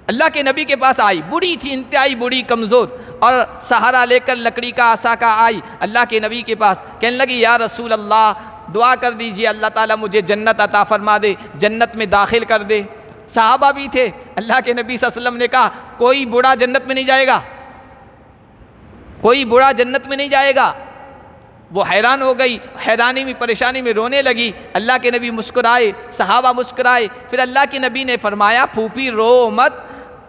اللہ کے نبی کے پاس آئی، بوڑھی تھی، انتہائی بوڑھی کمزور، اور سہارا لے کر لکڑی کا عصا کا آئی اللہ کے نبی کے پاس، کہنے لگی یا رسول اللہ دعا کر دیجئے اللہ تعالیٰ مجھے جنت عطا فرما دے، جنت میں داخل کر دے۔ صحابہ بھی تھے، اللہ کے نبی صلی اللہ علیہ وسلم نے کہا کوئی بوڑھا جنت میں نہیں جائے گا، کوئی بوڑھا جنت میں نہیں جائے گا۔ وہ حیران ہو گئی، حیرانی میں پریشانی میں رونے لگی۔ اللہ کے نبی مسکرائے، صحابہ مسکرائے، پھر اللہ کے نبی نے فرمایا پھوپھی رو مت،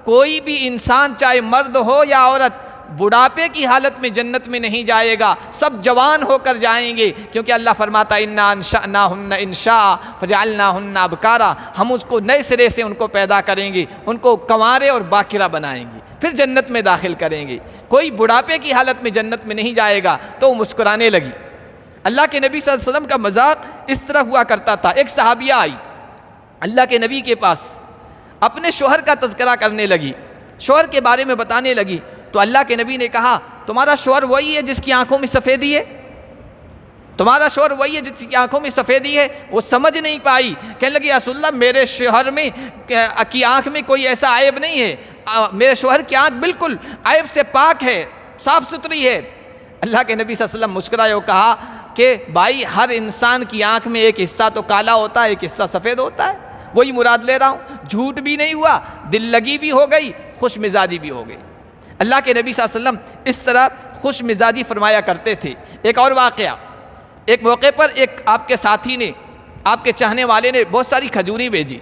کوئی بھی انسان چاہے مرد ہو یا عورت بڑھاپے کی حالت میں جنت میں نہیں جائے گا، سب جوان ہو کر جائیں گے، کیونکہ اللہ فرماتا انا انشأناہن انشاء فجعلناہن ابکارا، ہم اس کو نئے سرے سے ان کو پیدا کریں گے، ان کو کنوارے اور باکرہ بنائیں گے، پھر جنت میں داخل کریں گے، کوئی بڑھاپے کی حالت میں جنت میں نہیں جائے گا۔ تو وہ مسکرانے لگی۔ اللہ کے نبی صلی اللہ علیہ وسلم کا مذاق اس طرح ہوا کرتا تھا۔ ایک صحابیہ آئی اللہ کے نبی کے پاس، اپنے شوہر کا تذکرہ کرنے لگی، شوہر کے بارے میں بتانے لگی، تو اللہ کے نبی نے کہا تمہارا شوہر وہی ہے جس کی آنکھوں میں سفیدی ہے، تمہارا شوہر وہی ہے جس کی آنکھوں میں سفیدی ہے؟ وہ سمجھ نہیں پائی، کہنے لگی یا رسول اللہ میرے شوہر میں کی آنکھ میں کوئی ایسا عیب نہیں ہے، میرے شوہر کی آنکھ بالکل عیب سے پاک ہے، صاف ستھری ہے۔ اللہ کے نبی صلی اللہ علیہ وسلم مسکرائے اور کہا کہ بھائی ہر انسان کی آنکھ میں ایک حصہ تو کالا ہوتا ہے، ایک حصہ سفید ہوتا ہے، وہی مراد لے رہا ہوں۔ جھوٹ بھی نہیں ہوا، دل لگی بھی ہو گئی، خوش مزاجی بھی ہو گئی۔ اللہ کے نبی صلی اللہ علیہ وسلم اس طرح خوش مزاجی فرمایا کرتے تھے۔ ایک اور واقعہ، ایک موقع پر ایک آپ کے ساتھی نے، آپ کے چاہنے والے نے بہت ساری کھجوریں بھیجی،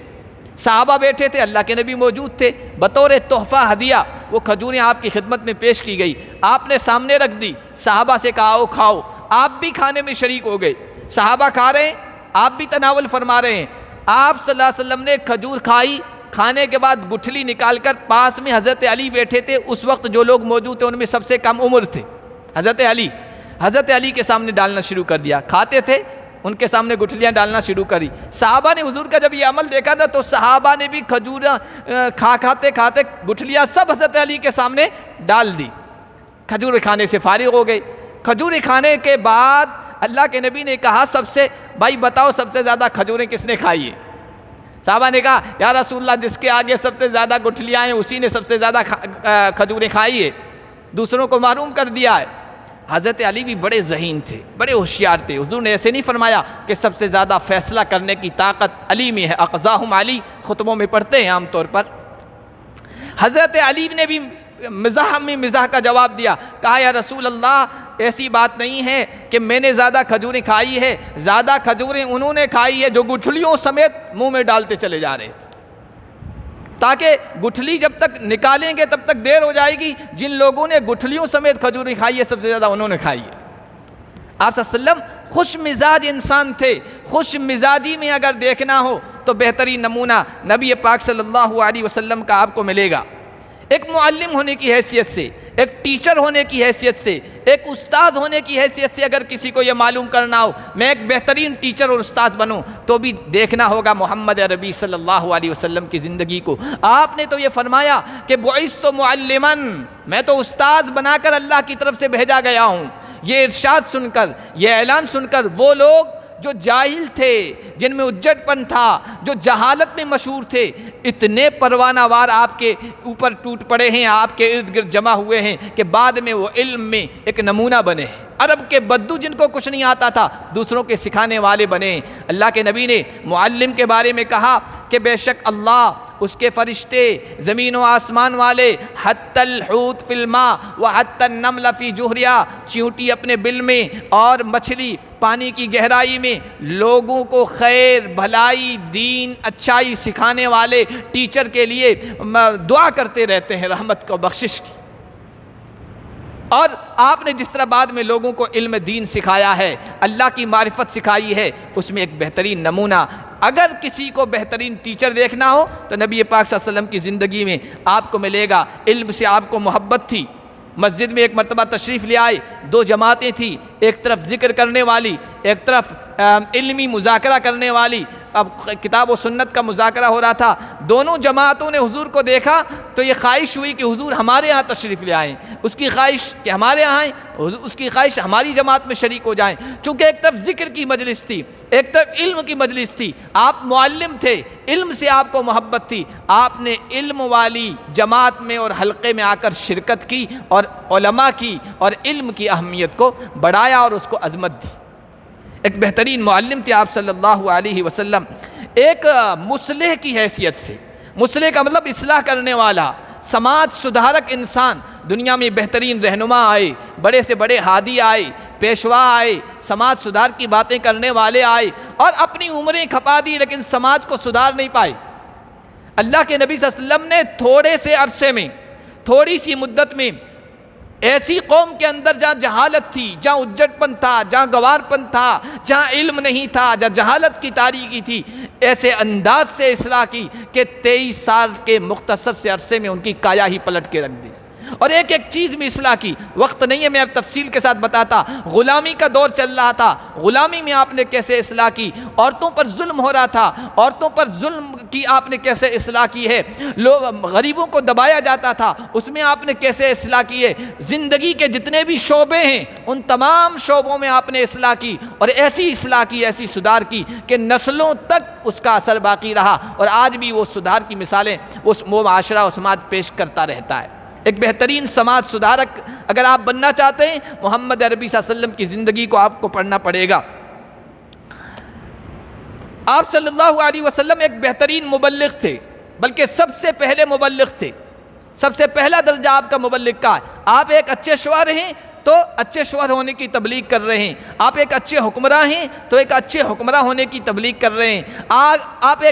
صحابہ بیٹھے تھے، اللہ کے نبی موجود تھے، بطور تحفہ ہدیہ وہ کھجوریں آپ کی خدمت میں پیش کی گئی، آپ نے سامنے رکھ دی، صحابہ سے کہا آؤ کھاؤ، آپ بھی کھانے میں شریک ہو گئے، صحابہ کھا رہے ہیں، آپ بھی تناول فرما رہے ہیں۔ آپ صلی اللہ علیہ وسلم نے کھجور کھائی، کھانے کے بعد گٹھلی نکال کر پاس میں حضرت علی بیٹھے تھے، اس وقت جو لوگ موجود تھے ان میں سب سے کم عمر تھے حضرت علی کے سامنے ڈالنا شروع کر دیا، کھاتے تھے ان کے سامنے گٹھلیاں ڈالنا شروع کری۔ صحابہ نے حضور کا جب یہ عمل دیکھا تھا تو صحابہ نے بھی کھجور کھاتے گٹھلیاں سب حضرت علی کے سامنے ڈال دی، کھجور کھانے سے فارغ ہو گئے۔ کھجور کھانے کے بعد اللہ کے نبی نے کہا سب سے بھائی بتاؤ سب سے زیادہ کھجوریں کس نے کھائی ہیں؟ صحابہ نے کہا یا رسول اللہ جس کے آگے سب سے زیادہ گٹھلیاں ہیں اسی نے سب سے زیادہ کھجوریں کھائی ہے، دوسروں کو معلوم کر دیا ہے۔ حضرت علی بھی بڑے ذہین تھے، بڑے ہوشیار تھے، حضور نے ایسے نہیں فرمایا کہ سب سے زیادہ فیصلہ کرنے کی طاقت علی میں ہے، اقضاہم علی خطبوں میں پڑھتے ہیں عام طور پر۔ حضرت علی نے بھی مزاح کا جواب دیا، کہا یا رسول اللہ ایسی بات نہیں ہے کہ میں نے زیادہ کھجوریں کھائی ہے، زیادہ کھجوریں انہوں نے کھائی ہے جو گٹھلیوں سمیت منہ میں ڈالتے چلے جا رہے تھے، تاکہ گٹھلی جب تک نکالیں گے تب تک دیر ہو جائے گی، جن لوگوں نے گٹھلیوں سمیت کھجوریں کھائی ہے سب سے زیادہ انہوں نے کھائی ہے۔ آپ صلی اللہ علیہ وسلم خوش مزاج انسان تھے، خوش مزاجی میں اگر دیکھنا ہو تو بہترین نمونہ نبی پاک صلی اللہ علیہ وسلم کا آپ کو ملے گا۔ ایک معلم ہونے کی حیثیت سے، ایک ٹیچر ہونے کی حیثیت سے، ایک استاد ہونے کی حیثیت سے اگر کسی کو یہ معلوم کرنا ہو میں ایک بہترین ٹیچر اور استاد بنوں تو بھی دیکھنا ہوگا محمد عربی صلی اللہ علیہ وسلم کی زندگی کو۔ آپ نے تو یہ فرمایا کہ بعثت معلما، میں تو استاد بنا کر اللہ کی طرف سے بھیجا گیا ہوں۔ یہ ارشاد سن کر، یہ اعلان سن کر وہ لوگ جو جاہل تھے، جن میں اجڑ پن تھا، جو جہالت میں مشہور تھے، اتنے پروانہ وار آپ کے اوپر ٹوٹ پڑے ہیں، آپ کے ارد گرد جمع ہوئے ہیں کہ بعد میں وہ علم میں ایک نمونہ بنے ہیں۔ عرب کے بدو جن کو کچھ نہیں آتا تھا دوسروں کے سکھانے والے بنے۔ اللہ کے نبی نے معلم کے بارے میں کہا کہ بے شک اللہ، اس کے فرشتے، زمین و آسمان والے، حتی الحوت فی الماء وحتی النمل فی جوہرہا، چیونٹی اپنے بل میں اور مچھلی پانی کی گہرائی میں لوگوں کو خیر، بھلائی، دین، اچھائی سکھانے والے ٹیچر کے لیے دعا کرتے رہتے ہیں رحمت کو، بخشش کی۔ اور آپ نے جس طرح بعد میں لوگوں کو علم دین سکھایا ہے، اللہ کی معرفت سکھائی ہے، اس میں ایک بہترین نمونہ، اگر کسی کو بہترین ٹیچر دیکھنا ہو تو نبی پاک صلی اللہ علیہ وسلم کی زندگی میں آپ کو ملے گا۔ علم سے آپ کو محبت تھی۔ مسجد میں ایک مرتبہ تشریف لے آئے، دو جماعتیں تھیں، ایک طرف ذکر کرنے والی، ایک طرف علمی مذاکرہ کرنے والی۔ اب کتاب و سنت کا مذاکرہ ہو رہا تھا، دونوں جماعتوں نے حضور کو دیکھا تو یہ خواہش ہوئی کہ حضور ہمارے ہاں تشریف لے آئیں، اس کی خواہش کہ ہمارے یہاں آئیں، اس کی خواہش ہماری جماعت میں شریک ہو جائیں۔ چونکہ ایک طرف ذکر کی مجلس تھی، ایک طرف علم کی مجلس تھی، آپ معلم تھے، علم سے آپ کو محبت تھی، آپ نے علم والی جماعت میں اور حلقے میں آ کر شرکت کی اور علماء کی اور علم کی اہمیت کو بڑھایا اور اس کو عظمت دی۔ ایک بہترین معلم تھے آپ صلی اللہ علیہ وسلم۔ ایک مصلح کی حیثیت سے، مصلح کا مطلب اصلاح کرنے والا، سماج سدھارک انسان، دنیا میں بہترین رہنما آئے، بڑے سے بڑے ہادی آئے، پیشوا آئے، سماج سدھار کی باتیں کرنے والے آئے، اور اپنی عمریں کھپا دی لیکن سماج کو سدھار نہیں پائے۔ اللہ کے نبی صلی اللہ علیہ وسلم نے تھوڑے سے عرصے میں، تھوڑی سی مدت میں ایسی قوم کے اندر جہاں جہالت تھی، جہاں اجڑ پن تھا، جہاں گوار پن تھا، جہاں علم نہیں تھا، جہاں جہالت کی تاریکی تھی، ایسے انداز سے اصلاح کی کہ 23 سال کے مختصر سے عرصے میں ان کی کایا ہی پلٹ کے رکھ دی، اور ایک ایک چیز میں اصلاح کی۔ وقت نہیں ہے میں اب تفصیل کے ساتھ بتاتا، غلامی کا دور چل رہا تھا، غلامی میں آپ نے کیسے اصلاح کی، عورتوں پر ظلم ہو رہا تھا، عورتوں پر ظلم کی آپ نے کیسے اصلاح کی ہے، غریبوں کو دبایا جاتا تھا، اس میں آپ نے کیسے اصلاح کی ہے، زندگی کے جتنے بھی شعبے ہیں ان تمام شعبوں میں آپ نے اصلاح کی، اور ایسی اصلاح کی، ایسی سدھار کی کہ نسلوں تک اس کا اثر باقی رہا، اور آج بھی وہ سدھار کی مثالیں وہ معاشرہ و سماج پیش کرتا رہتا ہے۔ ایک بہترین سماج سدھارک اگر آپ بننا چاہتے ہیں، محمد عربی صلی اللہ علیہ وسلم کی زندگی کو آپ کو پڑھنا پڑے گا۔ آپ صلی اللہ علیہ وسلم ایک بہترین مبلغ تھے، بلکہ سب سے پہلے مبلغ تھے، سب سے پہلا درجہ آپ کا مبلغ کا ہے۔ آپ ایک اچھے شوہر ہیں تو اچھے شوہر ہونے کی تبلیغ کر رہے ہیں، آپ ایک اچھے حکمراں ہیں تو ایک اچھے حکمراں ہونے کی تبلیغ کر رہے ہیں، آپ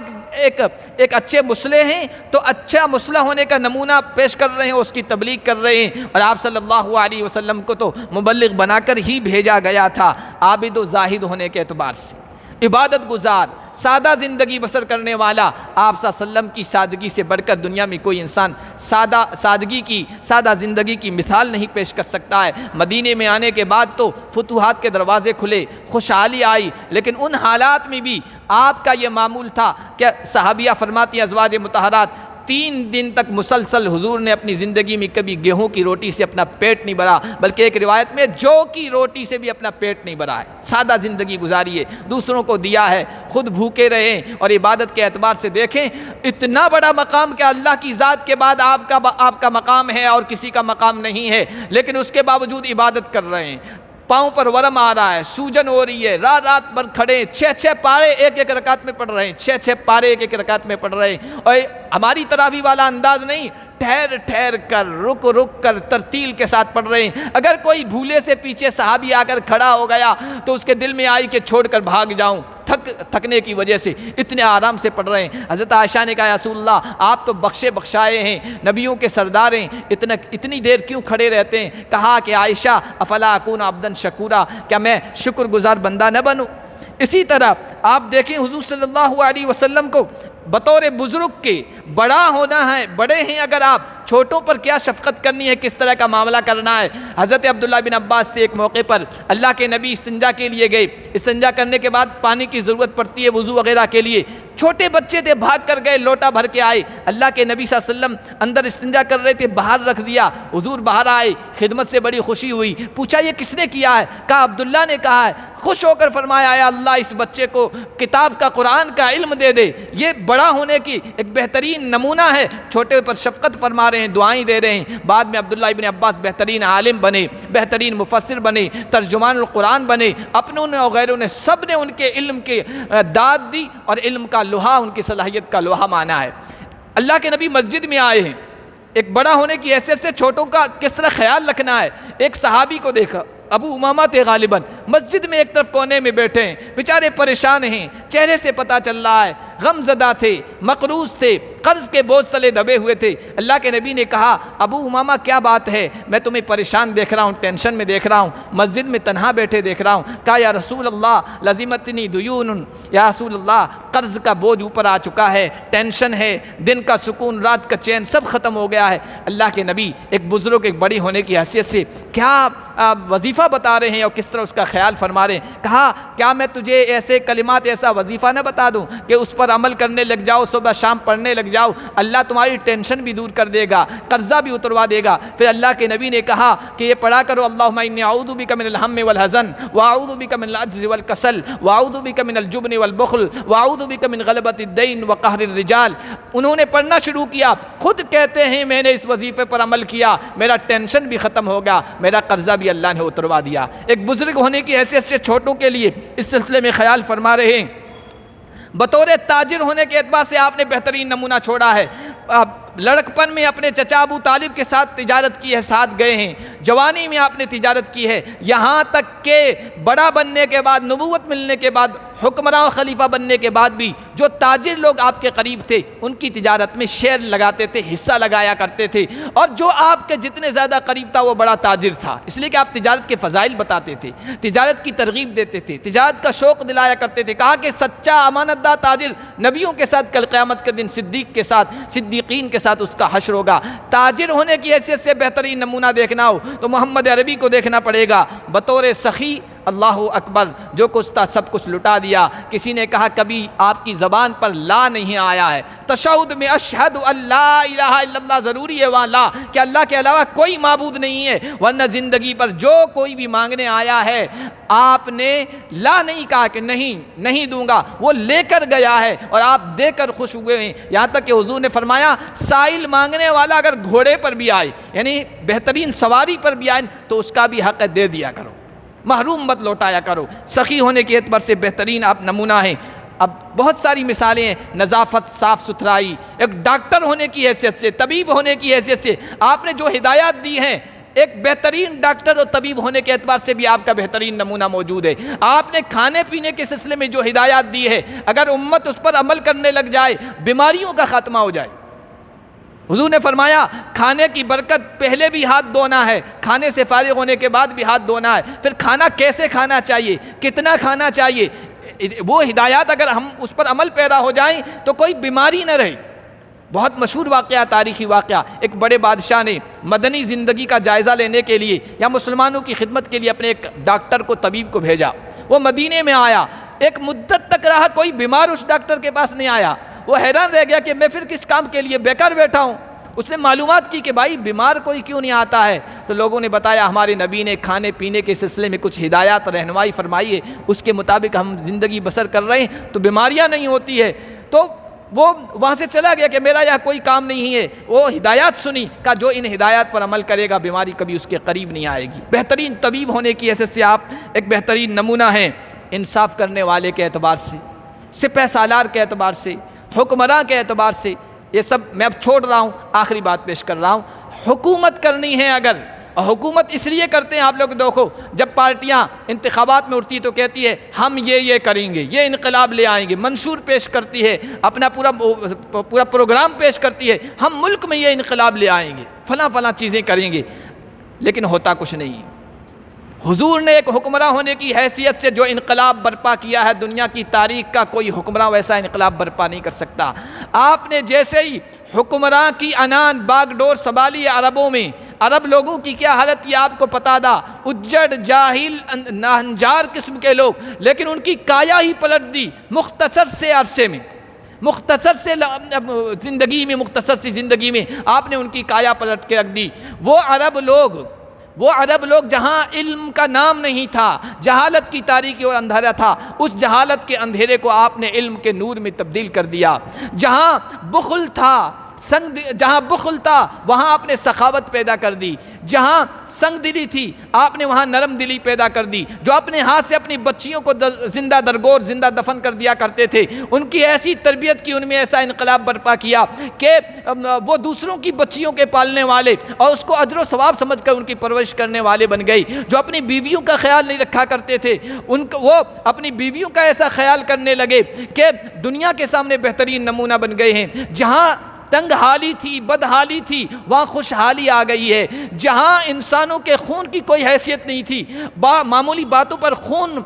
ایک اچھے مصلح ہیں تو اچھا مصلح ہونے کا نمونہ پیش کر رہے ہیں، اس کی تبلیغ کر رہے ہیں۔ اور آپ صلی اللہ علیہ وسلم کو تو مبلغ بنا کر ہی بھیجا گیا تھا، عابد و زاہد ہونے کے اعتبار سے، عبادت گزار، سادہ زندگی بسر کرنے والا۔ آپ صلی اللہ علیہ وسلم کی سادگی سے بڑھ کر دنیا میں کوئی انسان سادہ زندگی کی مثال نہیں پیش کر سکتا ہے۔ مدینے میں آنے کے بعد تو فتوحات کے دروازے کھلے، خوشحالی آئی، لیکن ان حالات میں بھی آپ کا یہ معمول تھا کہ صحابیہ فرماتی ہیں ازواج مطہرات، 3 دن تک مسلسل حضور نے اپنی زندگی میں کبھی گیہوں کی روٹی سے اپنا پیٹ نہیں بھرا، بلکہ ایک روایت میں جو کی روٹی سے بھی اپنا پیٹ نہیں بھرا ہے۔ سادہ زندگی گزاری ہے، دوسروں کو دیا ہے، خود بھوکے رہیں، اور عبادت کے اعتبار سے دیکھیں اتنا بڑا مقام کہ اللہ کی ذات کے بعد آپ کا مقام ہے اور کسی کا مقام نہیں ہے، لیکن اس کے باوجود عبادت کر رہے ہیں، پاؤں پر ورم آ رہا ہے، سوجن ہو رہی ہے، رات بھر کھڑے، 6 پارے ایک رکعت میں پڑھ رہے ہیں، 6 پارے ایک رکعت میں پڑھ رہے ہیں، اور ہماری تراویح والا انداز نہیں، ٹھہر کر رک کر ترتیل کے ساتھ پڑھ رہے ہیں۔ اگر کوئی بھولے سے پیچھے صحابی آ کر کھڑا ہو گیا تو اس کے دل میں آئی کہ چھوڑ کر بھاگ جاؤں، تھکنے کی وجہ سے اتنے آرام سے پڑھ رہے ہیں۔ حضرت عائشہ نے کہا یا رسول اللہ آپ تو بخشائے ہیں، نبیوں کے سردار ہیں، اتنی دیر کیوں کھڑے رہتے ہیں؟ کہا کہ عائشہ افلا اکون عبدن شکورا، کیا میں شکر گزار بندہ نہ بنوں؟ اسی طرح آپ دیکھیں حضور صلی اللہ علیہ وسلم کو بطور بزرگ کے بڑا ہونا ہے، بڑے ہیں اگر آپ، چھوٹوں پر کیا شفقت کرنی ہے، کس طرح کا معاملہ کرنا ہے۔ حضرت عبداللہ بن عباس تھے، ایک موقع پر اللہ کے نبی استنجا کے لیے گئے، استنجا کرنے کے بعد پانی کی ضرورت پڑتی ہے وضو وغیرہ کے لیے، چھوٹے بچے تھے، بھاگ کر گئے، لوٹا بھر کے آئے، اللہ کے نبی صلی اللہ علیہ وسلم اندر استنجا کر رہے تھے، باہر رکھ دیا، حضور باہر آئے، خدمت سے بڑی خوشی ہوئی، پوچھا یہ کس نے کیا ہے؟ کہا عبداللہ نے کہا ہے، خوش ہو کر فرمایا اے اللہ اس بچے کو کتاب کا قرآن کا علم دے دے، یہ بڑا ہونے کی ایک بہترین نمونہ ہے، چھوٹے پر شفقت فرما رہے ہیں، دعائیں دے رہے ہیں۔ بعد میں عبداللہ ابن عباس بہترین عالم بنے، بہترین مفسر بنے، ترجمان القرآن بنے، اپنوں نے اور غیروں نے سب نے ان کے علم کے داد دی، اور علم کا لوہا ان کی صلاحیت کا لوہا مانا ہے۔ اللہ کے نبی مسجد میں آئے ہیں، ایک بڑا ہونے کی حیثیت سے چھوٹوں کا کس طرح خیال رکھنا ہے۔ ایک صحابی کو دیکھا، ابو امامہ تھے غالباً، مسجد میں ایک طرف کونے میں بیٹھے ہیں، بیچارے پریشان ہیں، چہرے سے پتہ چل رہا ہے غم زدہ تھے، مقروض تھے، قرض کے بوجھ تلے دبے ہوئے تھے۔ اللہ کے نبی نے کہا ابو امامہ کیا بات ہے، میں تمہیں پریشان دیکھ رہا ہوں، ٹینشن میں دیکھ رہا ہوں، مسجد میں تنہا بیٹھے دیکھ رہا ہوں۔ کہا یا رسول اللہ لزمتنی دیون، یا رسول اللہ قرض کا بوجھ اوپر آ چکا ہے، ٹینشن ہے، دن کا سکون رات کا چین سب ختم ہو گیا ہے۔ اللہ کے نبی ایک بزرگ ایک بڑی ہونے کی حیثیت سے کیا وظیفہ بتا رہے ہیں اور کس طرح اس کا خیال فرما رہے ہیں۔ کہا کیا میں تجھے ایسے کلمات ایسا وظیفہ نہ بتا دوں کہ اس پر عمل کرنے لگ جاؤ، صبح شام پڑھنے لگ جاؤ، اللہ تمہاری ٹینشن بھی دور کر دے گا، قرضہ بھی اتروا دے گا۔ پھر اللہ کے نبی نے کہا کہ یہ پڑھا کرو اللہم انی اعوذ بک من الہم والحزن واعوذ بک من العجز والکسل واعوذ بک من الجبن والبخل واعوذ بک من غلبۃ الدین وقہر الرجال۔ انہوں نے پڑھنا شروع کیا، خود کہتے ہیں میں نے اس وظیفے پر عمل کیا، میرا ٹینشن بھی ختم ہو گیا، میرا قرضہ بھی اللہ نے اتروا دیا۔ ایک بزرگ ہونے کی حیثیت سے چھوٹوں کے لیے اس سلسلے میں خیال فرما رہے ہیں۔ بطور تاجر ہونے کے اعتبار سے آپ نے بہترین نمونہ چھوڑا ہے۔ لڑکپن میں اپنے چچا ابو طالب کے ساتھ تجارت کی ہے، ساتھ گئے ہیں، جوانی میں آپ نے تجارت کی ہے، یہاں تک کہ بڑا بننے کے بعد، نبوت ملنے کے بعد، حکمراں و خلیفہ بننے کے بعد بھی جو تاجر لوگ آپ کے قریب تھے ان کی تجارت میں شیئر لگاتے تھے، حصہ لگایا کرتے تھے، اور جو آپ کے جتنے زیادہ قریب تھا وہ بڑا تاجر تھا، اس لیے کہ آپ تجارت کے فضائل بتاتے تھے، تجارت کی ترغیب دیتے تھے، تجارت کا شوق دلایا کرتے تھے۔ کہا کہ سچا امانت دار تاجر نبیوں کے ساتھ کل قیامت کے دن صدیق کے ساتھ، صدیقین کے ساتھ اس کا حشر ہوگا۔ تاجر ہونے کی حیثیت سے بہترین نمونہ دیکھنا ہو تو محمد عربی کو دیکھنا پڑے گا۔ بطور سخی اللہ اکبر، جو کچھ تھا سب کچھ لٹا دیا۔ کسی نے کہا کبھی آپ کی زبان پر لا نہیں آیا ہے، تشہد میں اشہد اللہ الہ الا اللہ ضروری ہے، وہاں لا کہ اللہ کے علاوہ کوئی معبود نہیں ہے، ورنہ زندگی پر جو کوئی بھی مانگنے آیا ہے آپ نے لا نہیں کہا کہ نہیں دوں گا، وہ لے کر گیا ہے اور آپ دے کر خوش ہوئے ہیں۔ یہاں تک کہ حضور نے فرمایا سائل مانگنے والا اگر گھوڑے پر بھی آئے، یعنی بہترین سواری پر بھی آئے تو اس کا بھی حق دے دیا کرو، محروم مت لوٹایا کرو۔ سخی ہونے کے اعتبار سے بہترین آپ نمونہ ہیں۔ اب بہت ساری مثالیں ہیں، نظافت، صاف ستھرائی، ایک ڈاکٹر ہونے کی حیثیت سے، طبیب ہونے کی حیثیت سے آپ نے جو ہدایات دی ہیں، ایک بہترین ڈاکٹر اور طبیب ہونے کے اعتبار سے بھی آپ کا بہترین نمونہ موجود ہے۔ آپ نے کھانے پینے کے سلسلے میں جو ہدایات دی ہے، اگر امت اس پر عمل کرنے لگ جائے بیماریوں کا خاتمہ ہو جائے۔ حضور نے فرمایا کھانے کی برکت پہلے بھی ہاتھ دھونا ہے، کھانے سے فارغ ہونے کے بعد بھی ہاتھ دھونا ہے، پھر کھانا کیسے کھانا چاہیے، کتنا کھانا چاہیے، وہ ہدایات اگر ہم اس پر عمل پیدا ہو جائیں تو کوئی بیماری نہ رہے۔ بہت مشہور واقعہ، تاریخی واقعہ، ایک بڑے بادشاہ نے مدنی زندگی کا جائزہ لینے کے لیے یا مسلمانوں کی خدمت کے لیے اپنے ایک ڈاکٹر کو، طبیب کو بھیجا۔ وہ مدینے میں آیا، ایک مدت تک رہا، کوئی بیمار اس ڈاکٹر کے پاس نہیں آیا۔ وہ حیران رہ گیا کہ میں پھر کس کام کے لیے بیکار بیٹھا ہوں۔ اس نے معلومات کی کہ بھائی بیمار کوئی کیوں نہیں آتا ہے، تو لوگوں نے بتایا ہمارے نبی نے کھانے پینے کے سلسلے میں کچھ ہدایات رہنمائی فرمائی ہے، اس کے مطابق ہم زندگی بسر کر رہے ہیں تو بیماریاں نہیں ہوتی ہے۔ تو وہ وہاں سے چلا گیا کہ میرا یہاں کوئی کام نہیں ہے۔ وہ ہدایات سنی، کہا جو ان ہدایات پر عمل کرے گا بیماری کبھی اس کے قریب نہیں آئے گی۔ بہترین طبیب ہونے کی حیثیت سے آپ ایک بہترین نمونہ ہیں، انصاف کرنے والے کے اعتبار سے، سپہ سالار کے اعتبار سے، حکمراں کے اعتبار سے۔ یہ سب میں اب چھوڑ رہا ہوں، آخری بات پیش کر رہا ہوں۔ حکومت کرنی ہے اگر، اور حکومت اس لیے کرتے ہیں، آپ لوگ دیکھو جب پارٹیاں انتخابات میں اٹھتی تو کہتی ہے ہم یہ کریں گے، یہ انقلاب لے آئیں گے، منشور پیش کرتی ہے، اپنا پورا پروگرام پیش کرتی ہے، ہم ملک میں یہ انقلاب لے آئیں گے، فلاں چیزیں کریں گے، لیکن ہوتا کچھ نہیں۔ حضور نے ایک حکمراں ہونے کی حیثیت سے جو انقلاب برپا کیا ہے، دنیا کی تاریخ کا کوئی حکمراں ویسا انقلاب برپا نہیں کر سکتا۔ آپ نے جیسے ہی حکمراں کی انان باغ ڈور سنبھالی عربوں میں، عرب لوگوں کی کیا حالت یہ آپ کو پتا تھا، اجڑ، جاہل، ناہنجار قسم کے لوگ، لیکن ان کی کایا ہی پلٹ دی مختصر سے عرصے میں، مختصر سے زندگی میں، مختصر سی زندگی میں آپ نے ان کی کایا پلٹ کے رکھ دی۔ وہ عرب لوگ جہاں علم کا نام نہیں تھا، جہالت کی تاریکی اور اندھیرا تھا، اس جہالت کے اندھیرے کو آپ نے علم کے نور میں تبدیل کر دیا۔ جہاں بخل تھا وہاں آپ نے سخاوت پیدا کر دی، جہاں سنگ دلی تھی آپ نے وہاں نرم دلی پیدا کر دی۔ جو اپنے ہاتھ سے اپنی بچیوں کو زندہ درگور، زندہ دفن کر دیا کرتے تھے، ان کی ایسی تربیت کی، ان میں ایسا انقلاب برپا کیا کہ وہ دوسروں کی بچیوں کے پالنے والے اور اس کو اجر و ثواب سمجھ کر ان کی پرورش کرنے والے بن گئی۔ جو اپنی بیویوں کا خیال نہیں رکھا کرتے تھے، وہ اپنی بیویوں کا ایسا خیال کرنے لگے کہ دنیا کے سامنے بہترین نمونہ بن گئے ہیں۔ جہاں تنگ حالی تھی، بدحالی تھی، وہاں خوشحالی آ گئی ہے۔ جہاں انسانوں کے خون کی کوئی حیثیت نہیں تھی، معمولی باتوں پر خون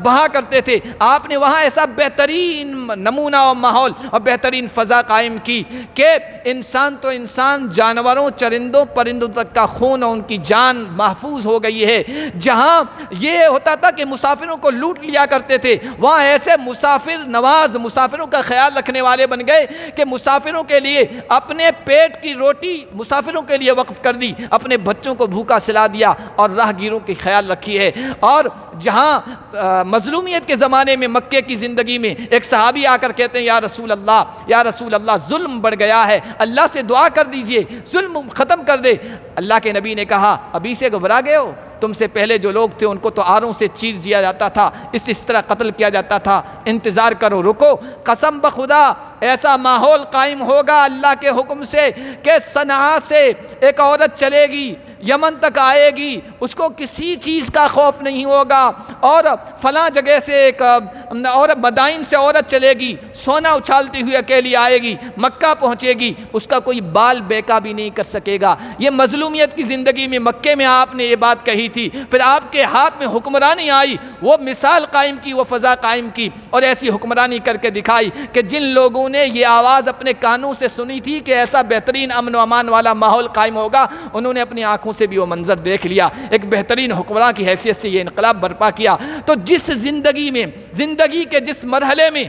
بہا کرتے تھے، آپ نے وہاں ایسا بہترین نمونہ اور ماحول اور بہترین فضا قائم کی کہ انسان تو انسان، جانوروں، چرندوں، پرندوں تک کا خون اور ان کی جان محفوظ ہو گئی ہے۔ جہاں یہ ہوتا تھا کہ مسافروں کو لوٹ لیا کرتے تھے، وہاں ایسے مسافر نواز، مسافروں کا خیال رکھنے والے بن گئے کہ مسافروں کے لیے اپنے پیٹ کی روٹی مسافروں کے لیے وقف کر دی، اپنے بچوں کو بھوکا سلا دیا اور راہ گیروں کی خیال رکھی ہے۔ اور جہاں مظلومیت کے زمانے میں مکے کی زندگی میں ایک صحابی آ کر کہتے ہیں یا رسول اللہ ظلم بڑھ گیا ہے، اللہ سے دعا کر دیجئے ظلم ختم کر دے۔ اللہ کے نبی نے کہا ابھی سے گھبرا گئے ہو؟ تم سے پہلے جو لوگ تھے ان کو تو آروں سے چیر دیا جاتا تھا، اس طرح قتل کیا جاتا تھا، انتظار کرو، رکو۔ قسم بخدا ایسا ماحول قائم ہوگا اللہ کے حکم سے کہ صنعاء سے ایک عورت چلے گی، یمن تک آئے گی، اس کو کسی چیز کا خوف نہیں ہوگا، اور فلاں جگہ سے ایک اور مدائن سے عورت چلے گی، سونا اچھالتی ہوئی اکیلی آئے گی، مکہ پہنچے گی، اس کا کوئی بال بیکا بھی نہیں کر سکے گا۔ یہ مظلومیت کی زندگی میں مکے میں آپ نے یہ بات کہی تھی، پھر آپ کے ہاتھ میں حکمرانی آئی، وہ مثال قائم کی، وہ فضا قائم کی، اور ایسی حکمرانی کر کے دکھائی کہ جن لوگوں نے یہ آواز اپنے کانوں سے سنی تھی کہ ایسا بہترین امن و امان والا ماحول قائم ہوگا، انہوں نے اپنی آنکھوں سے بھی وہ منظر دیکھ لیا، ایک بہترین حکمراں کی حیثیت سے یہ انقلاب برپا کیا۔ تو جس زندگی میں، زندگی کے جس مرحلے میں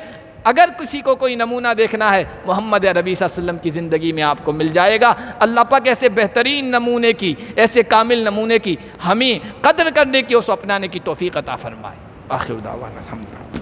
اگر کسی کو کوئی نمونہ دیکھنا ہے، محمد عربی صلی اللہ علیہ وسلم کی زندگی میں آپ کو مل جائے گا۔ اللہ پاک ایسے بہترین نمونے کی، ایسے کامل نمونے کی ہمیں قدر کرنے کی، اس کو اپنانے کی توفیق عطا فرمائے۔ آخر دعوانا الحمدللہ۔